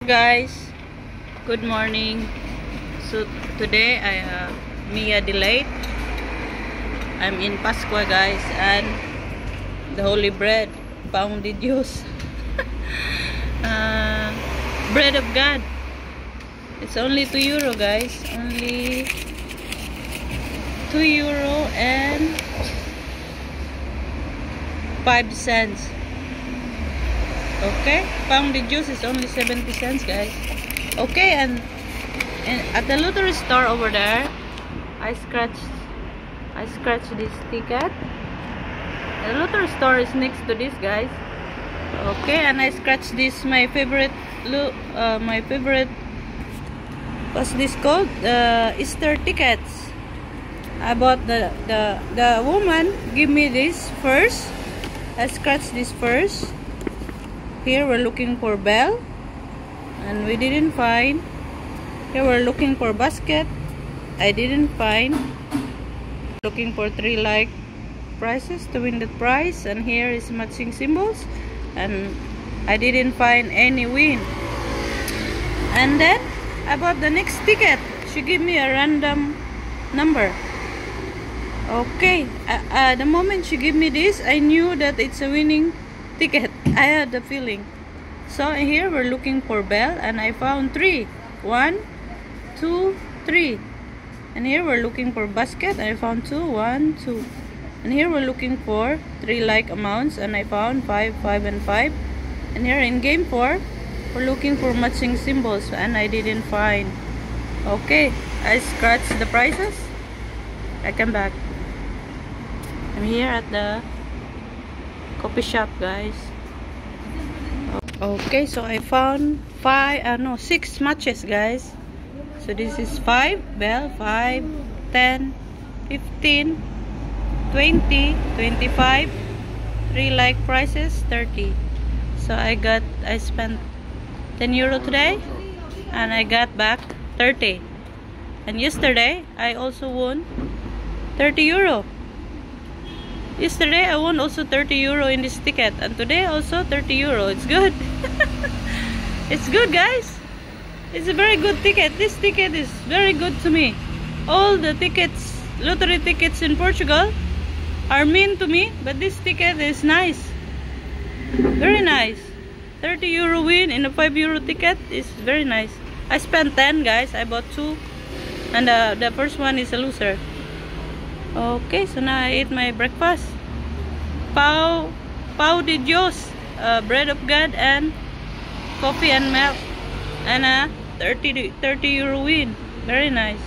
Guys, good morning. So today Mia delayed. I'm in Pascua, guys, and the holy bread, pounded juice, bread of God. It's only €2, guys. Only €2 and 5 cents. Okay, pounded juice is only 70 cents, guys. Okay, and at the lottery store over there, I scratched this ticket. The lottery store is next to this, guys. Okay, and I scratched this, my favorite, what's this called? Easter tickets. I bought the woman give me this first. I scratched this first. Here we're looking for bell, and we didn't find. Here we're looking for basket. I didn't find. Looking for 3 like prizes to win the prize, and here is matching symbols, and I didn't find any win. And then I bought the next ticket. She gave me a random number. Okay, the moment she gave me this, I knew that it's a winning ticket. I had the feeling. So here we're looking for bell, and I found 3. 1, 2, 3. And here we're looking for basket, and I found 2. 1, 2. And here we're looking for 3 like amounts, and I found 5, 5, and 5. And here in game 4, we're looking for matching symbols, and I didn't find. Okay, I scratched the prices. I come back. I'm here at the coffee shop, guys. Okay, so I found 6 matches, guys. So this is 5 bell, 5, 10, 15, 20, 25, 3 like prices, 30. So I spent €10 today, and I got back 30. And yesterday I also won €30. Yesterday I won also €30 in this ticket, and today also €30. It's good. It's good, guys. It's a very good ticket. This ticket is very good to me. All the tickets, lottery tickets in Portugal, are mean to me, but this ticket is nice. Very nice. €30 win in a €5 ticket is very nice. I spent 10, guys. I bought 2, and the first one is a loser. Okay, so now I eat my breakfast. Pão de Deus, bread of God, and coffee and milk, and a €30 win. Very nice.